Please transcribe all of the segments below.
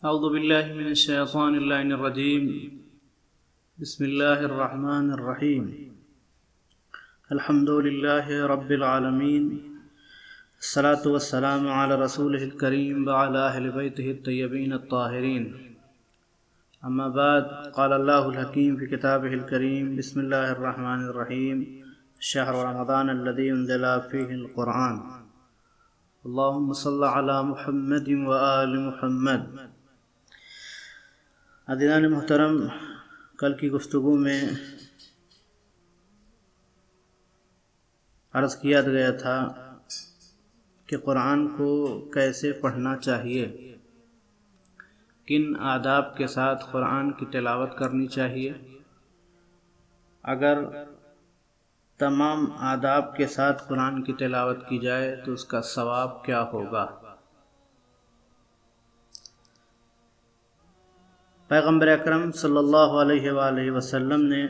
اعوذ باللہ من الشیطان اللعین الرجیم بسم اللہ الرحمن الرحیم الحمد للہ رب العالمین الصلاة والسلام علی رسولہ الکریم وعلی اہل بیتہ الطیبین الطاہرین اما بعد قال اللہ الحکیم فی کتابہ الکریم بسم اللہ الرحمن الرحیم شہر رمضان الذی انزل فیہ القرآن اللہم صل علی محمد وآل محمد۔ عزیزان محترم، کل کی گفتگو میں عرض کیا گیا تھا کہ قرآن کو کیسے پڑھنا چاہیے، کن آداب کے ساتھ قرآن کی تلاوت کرنی چاہیے، اگر تمام آداب کے ساتھ قرآن کی تلاوت کی جائے تو اس کا ثواب کیا ہوگا۔ پیغمبر اکرم صلی اللہ علیہ وآلہ وسلم نے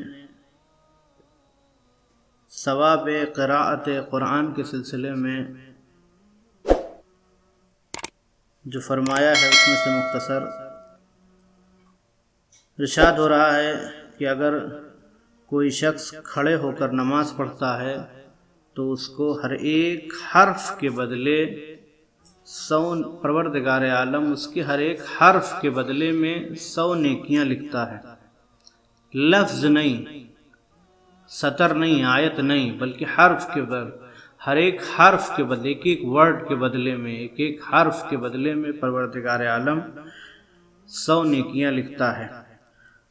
ثواب قراءت قرآن کے سلسلے میں جو فرمایا ہے اس میں سے مختصر ارشاد ہو رہا ہے کہ اگر کوئی شخص کھڑے ہو کر نماز پڑھتا ہے تو اس کو ہر ایک حرف کے بدلے پروردگار عالم اس کے ہر ایک حرف کے بدلے میں 100 نیکیاں لکھتا ہے۔ لفظ نہیں، سطر نہیں، آیت نہیں، بلکہ حرف کے بدلے، ہر ایک حرف کے بدلے، ایک ایک ورڈ کے بدلے میں، ایک ایک حرف کے بدلے میں پروردگار عالم 100 نیکیاں لکھتا ہے۔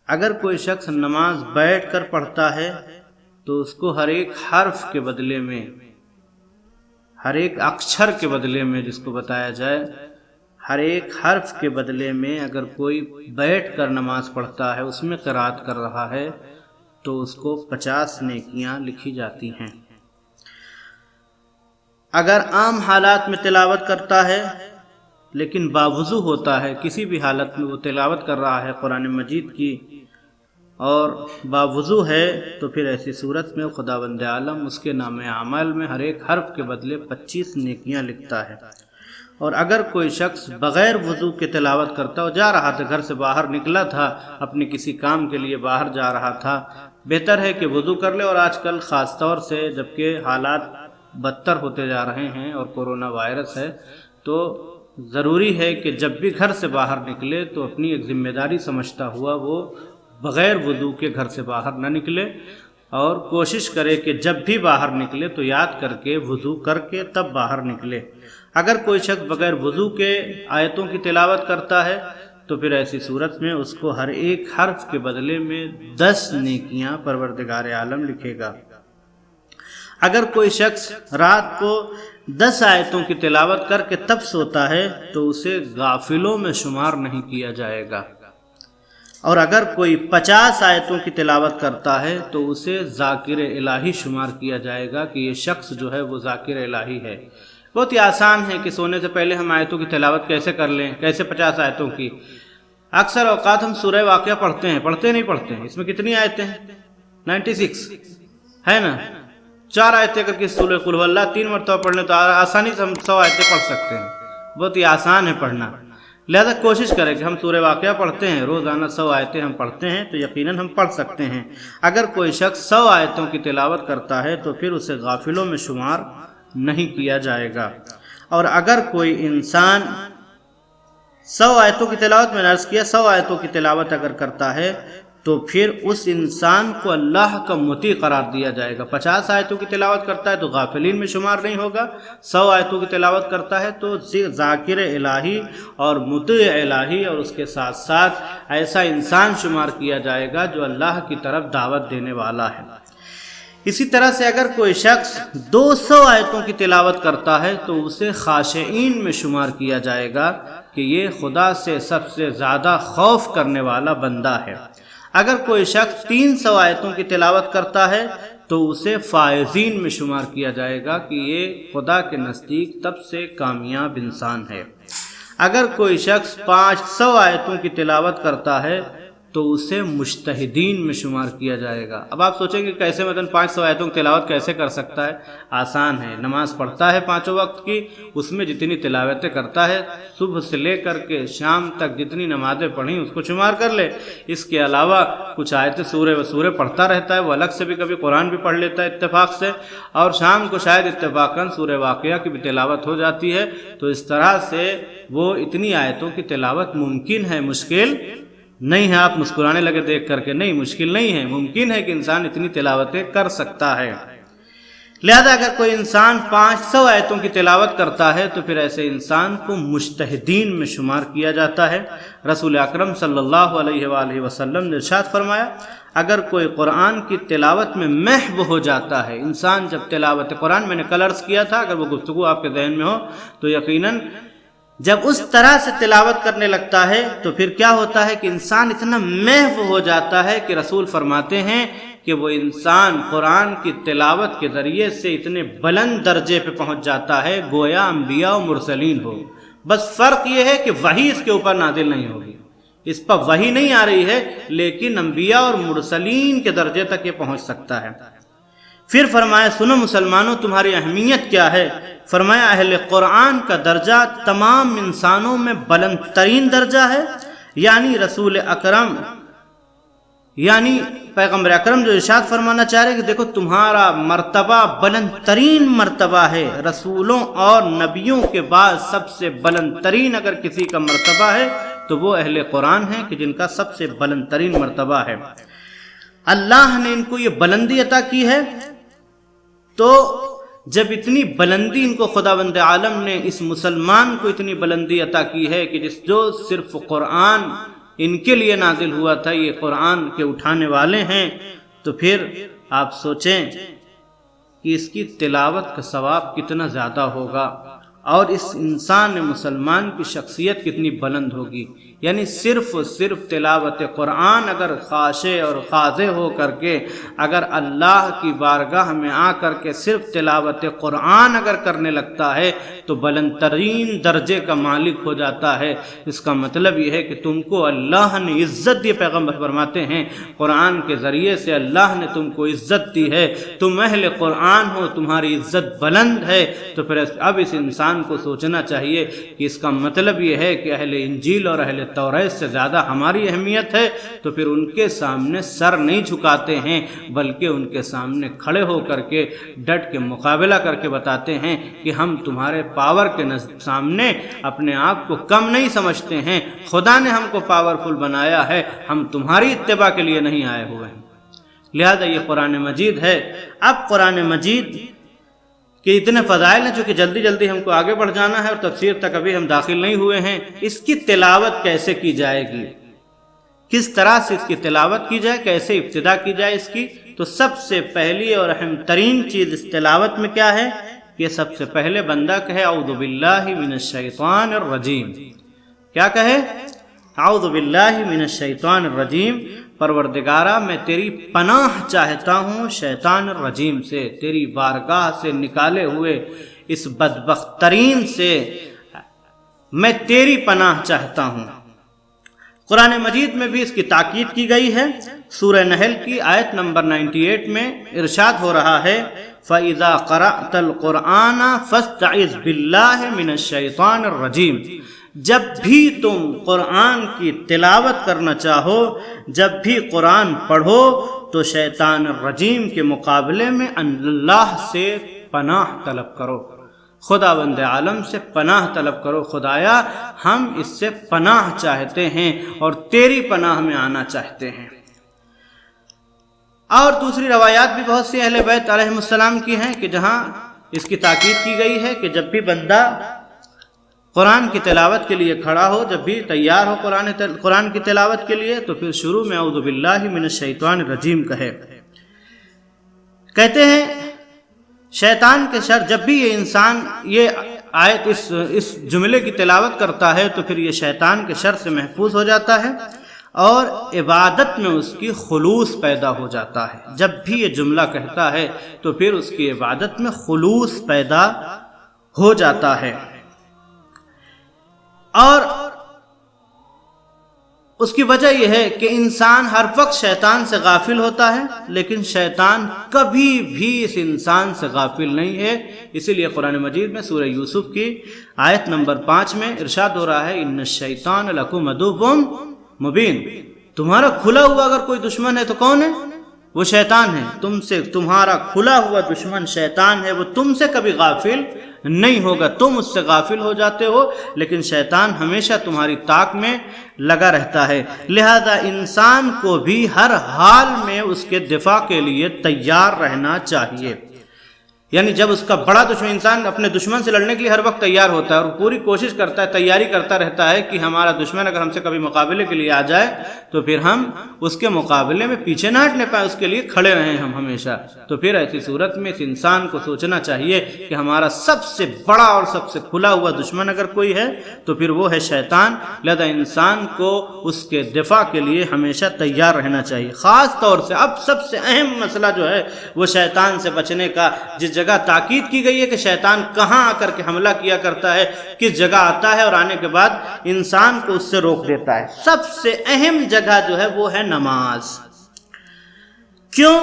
اگر کوئی شخص نماز بیٹھ کر پڑھتا ہے تو اس کو ہر ایک حرف کے بدلے میں، ہر ایک اکچھر کے بدلے میں، جس کو بتایا جائے ہر ایک حرف کے بدلے میں، اگر کوئی بیٹھ کر نماز پڑھتا ہے، اس میں قرات کر رہا ہے تو اس کو 50 نیکیاں لکھی جاتی ہیں۔ اگر عام حالات میں تلاوت کرتا ہے لیکن باوضو ہوتا ہے، کسی بھی حالت میں وہ تلاوت کر رہا ہے قرآن مجید کی اور باوضو ہے، تو پھر ایسی صورت میں خداوند عالم اس کے نام اعمال میں ہر ایک حرف کے بدلے 25 نیکیاں لکھتا ہے۔ اور اگر کوئی شخص بغیر وضو کے تلاوت کرتا ہو، جا رہا تھا، گھر سے باہر نکلا تھا، اپنے کسی کام کے لیے باہر جا رہا تھا، بہتر ہے کہ وضو کر لے۔ اور آج کل خاص طور سے جبکہ حالات بدتر ہوتے جا رہے ہیں اور کورونا وائرس ہے، تو ضروری ہے کہ جب بھی گھر سے باہر نکلے تو اپنی ایک ذمہ داری سمجھتا ہوا وہ بغیر وضو کے گھر سے باہر نہ نکلے، اور کوشش کرے کہ جب بھی باہر نکلے تو یاد کر کے وضو کر کے تب باہر نکلے۔ اگر کوئی شخص بغیر وضو کے آیتوں کی تلاوت کرتا ہے تو پھر ایسی صورت میں اس کو ہر ایک حرف کے بدلے میں 10 نیکیاں پروردگار عالم لکھے گا۔ اگر کوئی شخص رات کو 10 آیتوں کی تلاوت کر کے تب سوتا ہے تو اسے غافلوں میں شمار نہیں کیا جائے گا، اور اگر کوئی 50 آیتوں کی تلاوت کرتا ہے تو اسے ذاکر الہی شمار کیا جائے گا کہ یہ شخص جو ہے وہ ذاکر الہی ہے۔ بہت ہی آسان ہے کہ سونے سے پہلے ہم آیتوں کی تلاوت کیسے کر لیں، کیسے 50 آیتوں کی۔ اکثر اوقات ہم سورہ واقعہ پڑھتے ہیں، پڑھتے نہیں پڑھتے ہیں، اس میں کتنی آیتیں ہیں؟ 96 ہے نا۔ 4 آیتیں کر کے سورہ قل هو اللہ 3 مرتبہ پڑھ لیں تو آسانی سے ہم 100 آیتیں پڑھ سکتے ہیں۔ بہت ہی آسان ہے پڑھنا، لہذا کوشش کریں کہ ہم سورہ واقعہ پڑھتے ہیں، روزانہ 100 آیتیں ہم پڑھتے ہیں تو یقیناً ہم پڑھ سکتے ہیں۔ اگر کوئی شخص 100 آیتوں کی تلاوت کرتا ہے تو پھر اسے غافلوں میں شمار نہیں کیا جائے گا۔ اور اگر کوئی انسان 100 آیتوں کی تلاوت، میں نے عرض کیا 100 آیتوں کی تلاوت اگر کرتا ہے تو پھر اس انسان کو اللہ کا مطیع قرار دیا جائے گا۔ 50 آیتوں کی تلاوت کرتا ہے تو غافلین میں شمار نہیں ہوگا، 100 آیتوں کی تلاوت کرتا ہے تو ذاکر الہی اور مطیع الہی، اور اس کے ساتھ ساتھ ایسا انسان شمار کیا جائے گا جو اللہ کی طرف دعوت دینے والا ہے۔ اسی طرح سے اگر کوئی شخص 200 آیتوں کی تلاوت کرتا ہے تو اسے خاشعین میں شمار کیا جائے گا کہ یہ خدا سے سب سے زیادہ خوف کرنے والا بندہ ہے۔ اگر کوئی شخص 300 آیتوں کی تلاوت کرتا ہے تو اسے فائزین میں شمار کیا جائے گا کہ یہ خدا کے نزدیک سب سے کامیاب انسان ہے۔ اگر کوئی شخص 500 آیتوں کی تلاوت کرتا ہے تو اسے مجتہدین میں شمار کیا جائے گا۔ اب آپ سوچیں کہ کیسے مثلا 500 آیتوں کی تلاوت کیسے کر سکتا ہے؟ آسان ہے، نماز پڑھتا ہے 5 وقت کی، اس میں جتنی تلاوتیں کرتا ہے صبح سے لے کر کے شام تک جتنی نمازیں پڑھیں اس کو شمار کر لے۔ اس کے علاوہ کچھ آیتیں سورہ و سورہ پڑھتا رہتا ہے، وہ الگ سے بھی کبھی قرآن بھی پڑھ لیتا ہے اتفاق سے، اور شام کو شاید اتفاقاً سورہ واقعہ کی بھی تلاوت ہو جاتی ہے۔ تو اس طرح سے وہ اتنی آیتوں کی تلاوت ممکن ہے، مشکل نہیں ہے۔ آپ مسکرانے لگے دیکھ کر کے، نہیں مشکل نہیں ہے، ممکن ہے کہ انسان اتنی تلاوتیں کر سکتا ہے۔ لہذا اگر کوئی انسان 500 آیتوں کی تلاوت کرتا ہے تو پھر ایسے انسان کو مجتہدین میں شمار کیا جاتا ہے۔ رسول اکرم صلی اللہ علیہ وآلہ وسلم نے ارشاد فرمایا، اگر کوئی قرآن کی تلاوت میں محو ہو جاتا ہے، انسان جب تلاوت قرآن، میں نے کل عرض کیا تھا، اگر وہ گفتگو آپ کے ذہن میں ہو تو یقیناً جب اس طرح سے تلاوت کرنے لگتا ہے تو پھر کیا ہوتا ہے کہ انسان اتنا محو ہو جاتا ہے کہ رسول فرماتے ہیں کہ وہ انسان قرآن کی تلاوت کے ذریعے سے اتنے بلند درجے پہ پہنچ جاتا ہے گویا انبیاء و مرسلین ہو۔ بس فرق یہ ہے کہ وحی اس کے اوپر نازل نہیں ہوگی، اس پر وحی نہیں آ رہی ہے، لیکن انبیاء اور مرسلین کے درجے تک یہ پہنچ سکتا ہے۔ پھر فرمایا، سنو مسلمانوں تمہاری اہمیت کیا ہے؟ فرمایا اہل قرآن کا درجہ تمام انسانوں میں بلند ترین درجہ ہے، یعنی رسول اکرم یعنی پیغمبر اکرم جو ارشاد فرمانا چاہ رہے کہ دیکھو تمہارا مرتبہ بلند ترین مرتبہ ہے، رسولوں اور نبیوں کے بعد سب سے بلند ترین اگر کسی کا مرتبہ ہے تو وہ اہل قرآن ہیں کہ جن کا سب سے بلند ترین مرتبہ ہے۔ اللہ نے ان کو یہ بلندی عطا کی ہے، تو جب اتنی بلندی ان کو خداوند عالم نے اس مسلمان کو اتنی بلندی عطا کی ہے کہ جو صرف قرآن ان کے لیے نازل ہوا تھا، یہ قرآن کے اٹھانے والے ہیں، تو پھر آپ سوچیں کہ اس کی تلاوت کا ثواب کتنا زیادہ ہوگا اور اس انسان مسلمان کی شخصیت کتنی بلند ہوگی۔ یعنی صرف تلاوت قرآن اگر خاشع اور خاضع ہو کر کے اگر اللہ کی بارگاہ میں آ کر کے صرف تلاوت قرآن اگر کرنے لگتا ہے تو بلند ترین درجے کا مالک ہو جاتا ہے۔ اس کا مطلب یہ ہے کہ تم کو اللہ نے عزت دی، پیغمبر فرماتے ہیں قرآن کے ذریعے سے اللہ نے تم کو عزت دی ہے، تم اہل قرآن ہو، تمہاری عزت بلند ہے۔ تو پھر اب اس انسان کو سوچنا چاہیے کہ اس کا مطلب یہ ہے کہ اہل انجیل اور اہل توریت سے زیادہ ہماری اہمیت ہے، تو پھر ان کے سامنے سر نہیں جھکاتے ہیں بلکہ ان کے سامنے کھڑے ہو کر کے ڈٹ کے مقابلہ کر کے بتاتے ہیں کہ ہم تمہارے پاور کے سامنے اپنے آپ کو کم نہیں سمجھتے ہیں، خدا نے ہم کو پاورفل بنایا ہے، ہم تمہاری اتباع کے لیے نہیں آئے ہوئے ہیں۔ لہذا یہ قرآن مجید ہے۔ اب قرآن مجید کہ اتنے فضائل ہیں، چونکہ جلدی جلدی ہم کو آگے بڑھ جانا ہے اور تفسیر تک ابھی ہم داخل نہیں ہوئے ہیں، اس کی تلاوت کیسے کی جائے گی، کس طرح سے اس کی تلاوت کی جائے، کیسے ابتدا کی جائے اس کی، تو سب سے پہلی اور اہم ترین چیز اس تلاوت میں کیا ہے کہ سب سے پہلے بندہ کہے اعوذ باللہ من الشیطان الرجیم۔ کیا کہے؟ اعوذ باللہ من الشیطان الرجیم، پروردگارہ میں تیری پناہ چاہتا ہوں شیطان الرجیم سے، تیری بارگاہ سے نکالے ہوئے اس بدبخت ترین سے میں تیری پناہ چاہتا ہوں۔ قرآن مجید میں بھی اس کی تاکید کی گئی ہے۔ سورہ نحل کی آیت نمبر 98 میں ارشاد ہو رہا ہے فَإِذَا قَرَأْتَ الْقُرْآنَ فَاسْتَعِذْ بِاللَّهِ مِنَ الشَّيْطَانِ الرَّجِيمِ، جب بھی تم قرآن کی تلاوت کرنا چاہو، جب بھی قرآن پڑھو تو شیطان الرجیم کے مقابلے میں اللہ سے پناہ طلب کرو، خداوند عالم سے پناہ طلب کرو، خدایا ہم اس سے پناہ چاہتے ہیں اور تیری پناہ میں آنا چاہتے ہیں۔ اور دوسری روایات بھی بہت سی اہل بیت علیہ السلام کی ہیں کہ جہاں اس کی تاکید کی گئی ہے کہ جب بھی بندہ قرآن کی تلاوت کے لیے کھڑا ہو، جب بھی تیار ہو قرآن کی تلاوت کے لیے، تو پھر شروع میں اعوذ باللہ من الشیطان الرجیم کہے۔ کہتے ہیں شیطان کے شر، جب بھی یہ انسان یہ آیت اس جملے کی تلاوت کرتا ہے تو پھر یہ شیطان کے شر سے محفوظ ہو جاتا ہے اور عبادت میں اس کی خلوص پیدا ہو جاتا ہے۔ جب بھی یہ جملہ کہتا ہے تو پھر اس کی عبادت میں خلوص پیدا ہو جاتا ہے۔ اور اس کی وجہ یہ ہے کہ انسان ہر وقت شیطان سے غافل ہوتا ہے، لیکن شیطان کبھی بھی اس انسان سے غافل نہیں ہے۔ اسی لیے قرآن مجید میں سورہ یوسف کی آیت نمبر 5 میں ارشاد ہو رہا ہے، ان الشیطان لکم عدو مبین۔ تمہارا کھلا ہوا اگر کوئی دشمن ہے تو کون ہے؟ وہ شیطان ہے۔ تمہارا کھلا ہوا دشمن شیطان ہے، وہ تم سے کبھی غافل نہیں ہوگا، تم اس سے غافل ہو جاتے ہو، لیکن شیطان ہمیشہ تمہاری طاق میں لگا رہتا ہے۔ لہذا انسان کو بھی ہر حال میں اس کے دفاع کے لیے تیار رہنا چاہیے۔ یعنی جب اس کا بڑا دشمن، انسان اپنے دشمن سے لڑنے کے لیے ہر وقت تیار ہوتا ہے اور پوری کوشش کرتا ہے، تیاری کرتا رہتا ہے کہ ہمارا دشمن اگر ہم سے کبھی مقابلے کے لیے آ جائے تو پھر ہم اس کے مقابلے میں پیچھے نہ ہٹنے پائیں، اس کے لیے کھڑے رہیں ہم ہمیشہ۔ تو پھر ایسی صورت میں اس انسان کو سوچنا چاہیے کہ ہمارا سب سے بڑا اور سب سے کھلا ہوا دشمن اگر کوئی ہے تو پھر وہ ہے شیطان۔ لہذا انسان کو اس کے دفاع کے لیے ہمیشہ تیار رہنا چاہیے۔ خاص طور سے اب سب سے اہم مسئلہ جو ہے وہ شیطان سے بچنے کا، جس جگہ تاکید کی گئی ہے کہ شیطان کہاں آ کر کے حملہ کیا کرتا ہے، کس جگہ آتا ہے اور آنے کے بعد انسان کو اس سے روک دیتا ہے، سب سے اہم جگہ جو ہے وہ ہے نماز۔ کیوں؟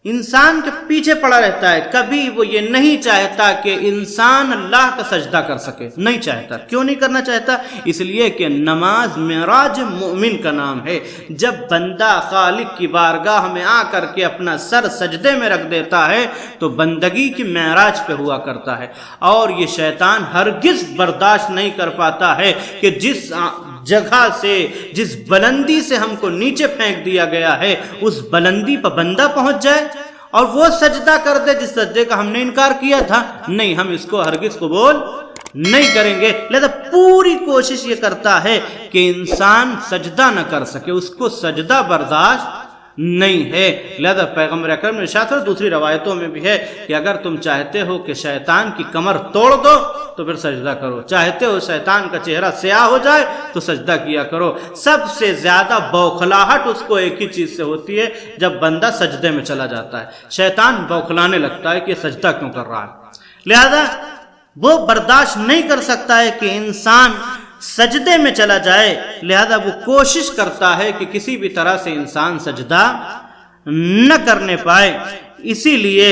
انسان کے پیچھے پڑا رہتا ہے، کبھی وہ یہ نہیں چاہتا کہ انسان اللہ کا سجدہ کر سکے، نہیں چاہتا۔ کیوں نہیں کرنا چاہتا؟ اس لیے کہ نماز معراج مومن کا نام ہے۔ جب بندہ خالق کی بارگاہ میں آ کر کے اپنا سر سجدے میں رکھ دیتا ہے تو بندگی کی معراج پہ ہوا کرتا ہے، اور یہ شیطان ہرگز برداشت نہیں کر پاتا ہے کہ جس جگہ سے، جس بلندی سے ہم کو نیچے پھینک دیا گیا ہے، اس بلندی پر بندہ پہنچ جائے اور وہ سجدہ کر دے جس سجدے کا ہم نے انکار کیا تھا۔ نہیں، ہم اس کو ہرگز قبول نہیں کریں گے۔ لہذا پوری کوشش یہ کرتا ہے کہ انسان سجدہ نہ کر سکے، اس کو سجدہ برداشت نہیں ہے۔ لہذا پیغمبر اکرم نے ارشاد فرمایا، دوسری روایتوں میں بھی ہے کہ اگر تم چاہتے ہو کہ شیطان کی کمر توڑ دو تو پھر سجدہ کرو، چاہتے ہو شیطان کا چہرہ سیاہ ہو جائے تو سجدہ کیا کرو۔ سب سے زیادہ بوکھلاہٹ اس کو ایک ہی چیز سے ہوتی ہے، جب بندہ سجدے میں چلا جاتا ہے، شیطان بوکھلانے لگتا ہے کہ یہ سجدہ کیوں کر رہا ہے۔ لہذا وہ برداشت نہیں کر سکتا ہے کہ انسان سجدے میں چلا جائے، لہذا وہ کوشش کرتا ہے کہ کسی بھی طرح سے انسان سجدہ نہ کرنے پائے۔ اسی لیے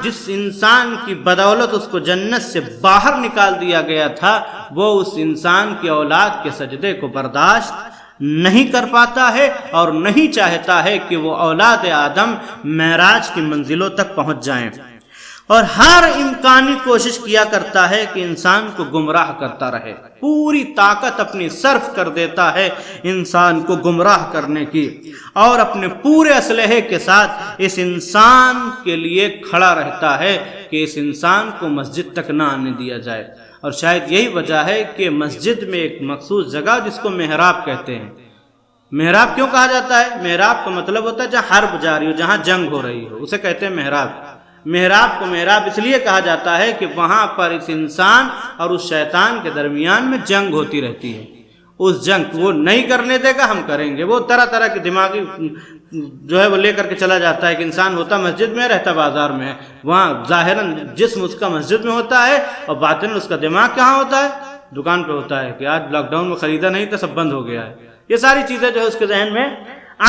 جس انسان کی بدولت اس کو جنت سے باہر نکال دیا گیا تھا، وہ اس انسان کی اولاد کے سجدے کو برداشت نہیں کر پاتا ہے اور نہیں چاہتا ہے کہ وہ اولاد آدم معراج کی منزلوں تک پہنچ جائیں، اور ہر امکانی کوشش کیا کرتا ہے کہ انسان کو گمراہ کرتا رہے، پوری طاقت اپنی صرف کر دیتا ہے انسان کو گمراہ کرنے کی، اور اپنے پورے اسلحے کے ساتھ اس انسان کے لیے کھڑا رہتا ہے کہ اس انسان کو مسجد تک نہ آنے دیا جائے۔ اور شاید یہی وجہ ہے کہ مسجد میں ایک مخصوص جگہ جس کو محراب کہتے ہیں۔ محراب کیوں کہا جاتا ہے؟ محراب کا مطلب ہوتا ہے جہاں حرب جاری ہو، جہاں جنگ ہو رہی ہو، اسے کہتے ہیں محراب۔ محراب کو محراب اس لیے کہا جاتا ہے کہ وہاں پر اس انسان اور اس شیطان کے درمیان میں جنگ ہوتی رہتی ہے۔ اس جنگ کو وہ نہیں کرنے دے گا، ہم کریں گے۔ وہ طرح طرح کی دماغی جو ہے وہ لے کر کے چلا جاتا ہے کہ انسان ہوتا مسجد میں، رہتا بازار میں ہے، وہاں ظاہراً جسم اس کا مسجد میں ہوتا ہے اور باطن اس کا دماغ کہاں ہوتا ہے؟ دکان پہ ہوتا ہے کہ آج لاک ڈاؤن میں خریدا نہیں تھا، سب بند ہو گیا ہے۔ یہ ساری چیزیں جو ہے اس کے ذہن میں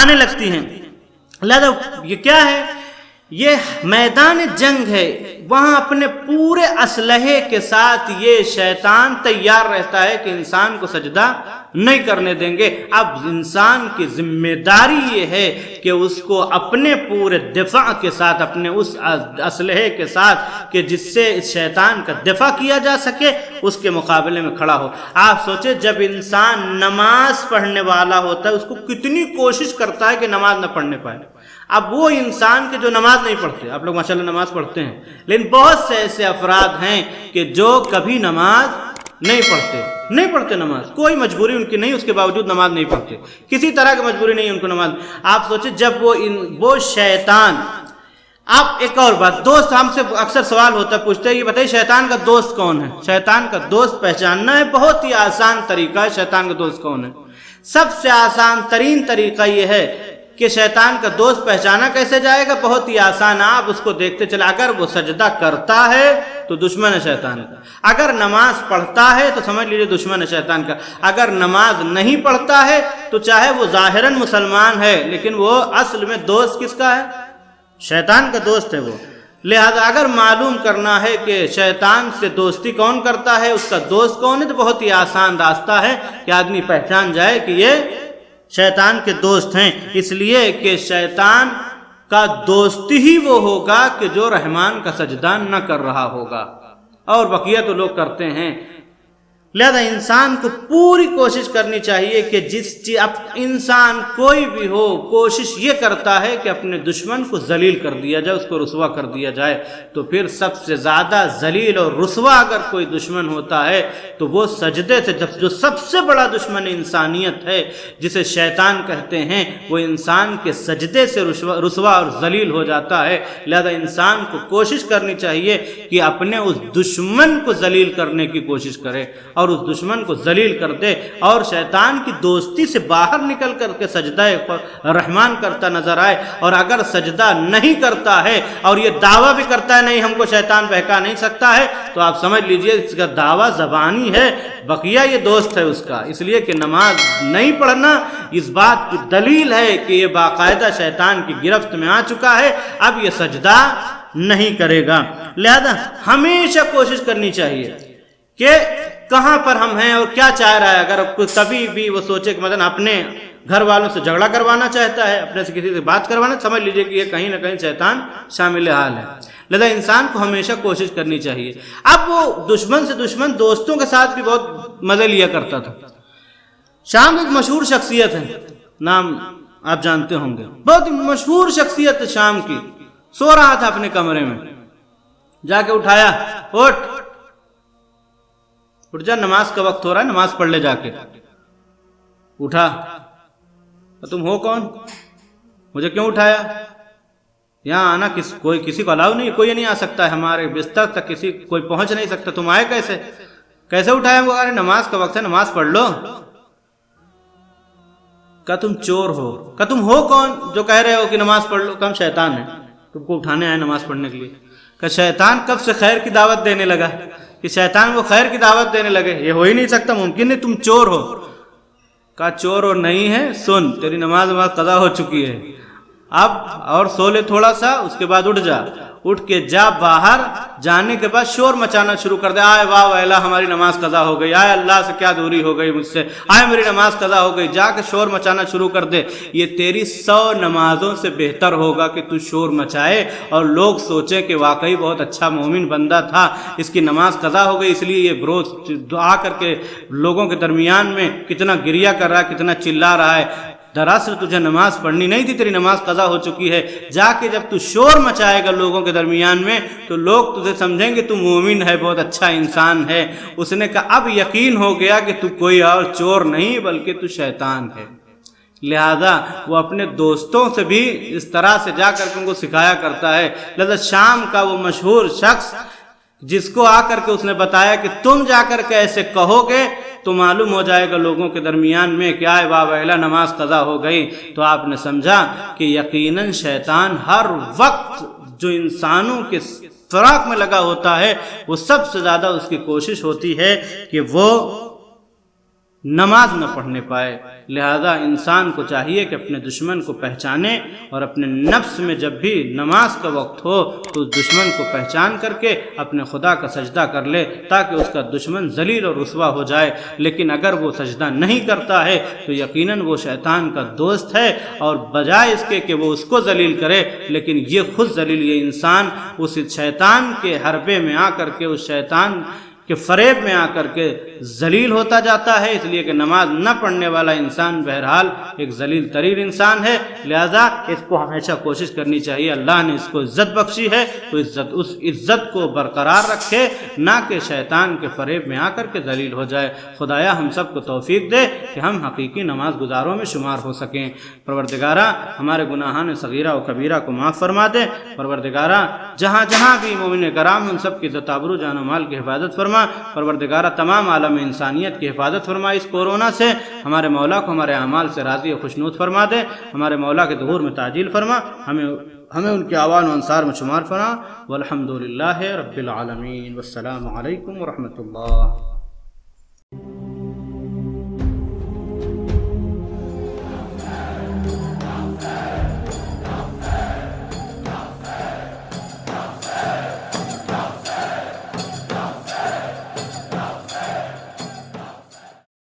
آنے لگتی ہیں۔ لہذا یہ کیا ہے؟ یہ میدان جنگ ہے، وہاں اپنے پورے اسلحے کے ساتھ یہ شیطان تیار رہتا ہے کہ انسان کو سجدہ نہیں کرنے دیں گے۔ اب انسان کی ذمہ داری یہ ہے کہ اس کو اپنے پورے دفاع کے ساتھ، اپنے اس اسلحے کے ساتھ کہ جس سے اس شیطان کا دفاع کیا جا سکے، اس کے مقابلے میں کھڑا ہو۔ آپ سوچیں جب انسان نماز پڑھنے والا ہوتا ہے، اس کو کتنی کوشش کرتا ہے کہ نماز نہ پڑھنے پائے۔ اب وہ انسان کے جو نماز نہیں پڑھتے، آپ لوگ ماشاءاللہ نماز پڑھتے ہیں، لیکن بہت سے ایسے افراد ہیں کہ جو کبھی نماز نہیں پڑھتے نماز، کوئی مجبوری ان کی نہیں، اس کے باوجود نماز نہیں پڑھتے، کسی طرح کی مجبوری نہیں ان کو نماز۔ آپ سوچیں جب وہ شیطان، آپ ایک اور بات، دوست ہم سے اکثر سوال ہوتا ہے، پوچھتے ہیں یہ بتائیے شیطان کا دوست کون ہے؟ شیطان کا دوست پہچاننا ہے، بہت ہی آسان طریقہ ہے۔ شیطان کا دوست کون ہے؟ سب سے آسان ترین طریقہ یہ ہے کہ شیطان کا دوست پہچانا کیسے جائے گا؟ بہت ہی آسان، آپ اس کو دیکھتے چلے، اگر وہ سجدہ کرتا ہے تو دشمن ہے شیطان کا، اگر نماز پڑھتا ہے تو سمجھ لیجیے دشمن ہے شیطان کا، اگر نماز نہیں پڑھتا ہے تو چاہے وہ ظاہراً مسلمان ہے لیکن وہ اصل میں دوست کس کا ہے؟ شیطان کا دوست ہے وہ۔ لہذا اگر معلوم کرنا ہے کہ شیطان سے دوستی کون کرتا ہے، اس کا دوست کون ہے، تو بہت ہی آسان راستہ ہے کہ آدمی پہچان جائے کہ یہ شیطان کے دوست ہیں، اس لیے کہ شیطان کا دوست ہی وہ ہوگا کہ جو رحمان کا سجدہ نہ کر رہا ہوگا، اور بقیہ تو لوگ کرتے ہیں۔ لہذا انسان کو پوری کوشش کرنی چاہیے کہ اب انسان کوئی بھی ہو، کوشش یہ کرتا ہے کہ اپنے دشمن کو ذلیل کر دیا جائے، اس کو رسوا کر دیا جائے، تو پھر سب سے زیادہ ذلیل اور رسوا اگر کوئی دشمن ہوتا ہے تو وہ سجدے سے، جو سب سے بڑا دشمن انسانیت ہے جسے شیطان کہتے ہیں، وہ انسان کے سجدے سے رسوا اور ذلیل ہو جاتا ہے۔ لہذا انسان کو کوشش کرنی چاہیے کہ اپنے اس دشمن کو ذلیل کرنے کی کوشش کرے اور اس دشمن کو ذلیل کر دے، اور شیطان کی دوستی سے باہر نکل کر کے سجدہ رحمان کرتا نظر آئے، اور اگر سجدہ نہیں کرتا ہے اور یہ دعویٰ بھی کرتا ہے نہیں ہم کو شیطان بہکا نہیں سکتا ہے، تو آپ سمجھ لیجئے اس کا دعویٰ زبانی ہے، بقیہ یہ دوست ہے اس کا، اس لیے کہ نماز نہیں پڑھنا اس بات کی دلیل ہے کہ یہ باقاعدہ شیطان کی گرفت میں آ چکا ہے، اب یہ سجدہ نہیں کرے گا۔ لہذا ہمیشہ کوشش کرنی چاہیے کہ کہاں پر ہم ہیں اور کیا چاہ رہا ہے۔ اگر کبھی بھی وہ سوچے کہ مثلا اپنے گھر والوں سے جھگڑا کروانا چاہتا ہے، اپنے سے کسی سے بات کروانا، سمجھ لیجئے کہ یہ کہیں نہ کہیں شیطان شامل حال ہے۔ لہذا انسان کو ہمیشہ کوشش کرنی چاہیے۔ اب وہ دشمن سے دشمن دوستوں کے ساتھ بھی بہت مزے لیا کرتا تھا۔ شام ایک مشہور شخصیت ہے، نام آپ جانتے ہوں گے، بہت مشہور شخصیت شام کی، سو رہا تھا اپنے کمرے میں، جا کے اٹھایا، اٹھ جا، نماز کا وقت ہو رہا ہے، نماز پڑھ لے جا کے۔ اٹھا، تم ہو کون؟ مجھے کیوں اٹھایا؟ یہاں آنا کوئی کسی کو الاؤ نہیں، کوئی نہیں آ سکتا ہے، ہمارے بستر تک کوئی پہنچ نہیں سکتا، تم آئے کیسے اٹھایا؟ وہ ارے نماز کا وقت ہے، نماز پڑھ لو۔ کہا تم چور ہو۔ کہا تم ہو کون جو کہہ رہے ہو کہ نماز پڑھ لو؟ کہا ہم شیطان ہیں، تم کو اٹھانے آئے نماز پڑھنے کے لیے۔ کہا شیطان کب سے خیر کی دعوت دینے لگا؟ کہ شیطان وہ خیر کی دعوت دینے لگے؟ یہ ہو ہی نہیں سکتا، ممکن نہیں، تم چور ہو۔ کہا چور اور نہیں ہے، سن تیری نماز قضا ہو چکی ہے، اب اور سو لے تھوڑا سا، اس کے بعد اٹھ جا، اٹھ کے جا باہر، جانے کے بعد شور مچانا شروع کر دے، آئے واہ ویلا ہماری نماز قضا ہو گئی، آئے اللہ سے کیا دوری ہو گئی مجھ سے، آئے میری نماز قضا ہو گئی، جا کے شور مچانا شروع کر دے۔ یہ تیری 100 نمازوں سے بہتر ہوگا کہ تو شور مچائے اور لوگ سوچیں کہ واقعی بہت اچھا مومن بندہ تھا، اس کی نماز قضا ہو گئی، اس لیے یہ روز دعا کر کے لوگوں کے درمیان میں کتنا گریہ کر رہا ہے، کتنا چلا رہا ہے۔ دراصل تجھے نماز پڑھنی نہیں تھی، تیری نماز قضا ہو چکی ہے۔ جا کے جب تو شور مچائے گا لوگوں کے درمیان میں تو لوگ تجھے سمجھیں گے تو مومن ہے، بہت اچھا انسان ہے۔ اس نے کہا اب یقین ہو گیا کہ تو کوئی اور چور نہیں بلکہ تو شیطان ہے۔ لہذا وہ اپنے دوستوں سے بھی اس طرح سے جا کر کے ان کو سکھایا کرتا ہے۔ لہذا شام کا وہ مشہور شخص جس کو آ کر کے اس نے بتایا کہ تم جا کر کے ایسے کہو گے تو معلوم ہو جائے گا لوگوں کے درمیان میں کہ آئے واہ ویلا نماز قضا ہو گئی، تو آپ نے سمجھا کہ یقیناً شیطان ہر وقت جو انسانوں کے فراق میں لگا ہوتا ہے وہ سب سے زیادہ اس کی کوشش ہوتی ہے کہ وہ نماز نہ پڑھنے پائے۔ لہذا انسان کو چاہیے کہ اپنے دشمن کو پہچانے اور اپنے نفس میں جب بھی نماز کا وقت ہو تو اس دشمن کو پہچان کر کے اپنے خدا کا سجدہ کر لے تاکہ اس کا دشمن ذلیل اور رسوا ہو جائے۔ لیکن اگر وہ سجدہ نہیں کرتا ہے تو یقیناً وہ شیطان کا دوست ہے، اور بجائے اس کے کہ وہ اس کو ذلیل کرے لیکن یہ خود ذلیل، یہ انسان اس شیطان کے حربے میں آ کر کے، اس شیطان کہ فریب میں آ کر کے ذلیل ہوتا جاتا ہے۔ اس لیے کہ نماز نہ پڑھنے والا انسان بہرحال ایک ذلیل ترین انسان ہے۔ لہذا اس کو ہمیشہ کوشش کرنی چاہیے، اللہ نے اس کو عزت بخشی ہے تو اس عزت کو برقرار رکھے، نہ کہ شیطان کے فریب میں آ کر کے ذلیل ہو جائے۔ خدایا ہم سب کو توفیق دے کہ ہم حقیقی نماز گزاروں میں شمار ہو سکیں۔ پروردگارہ ہمارے گناہان صغیرہ و کبیرہ کو معاف فرما دے۔ پروردگارہ جہاں جہاں بھی مومن کرام ہم سب کی عزت آبرو جان و مال کی حفاظت فرما فرما۔ پروردگارہ تمام عالم انسانیت کی حفاظت فرما اس کورونا سے۔ ہمارے مولا کو ہمارے اعمال سے راضی و خوشنود فرما دے، ہمارے مولا کے ظہور میں تعجیل فرما، ہمیں ان کے اعوان و انصار میں شمار فرما۔ والحمد للہ رب العالمین، والسلام علیکم ورحمۃ اللہ۔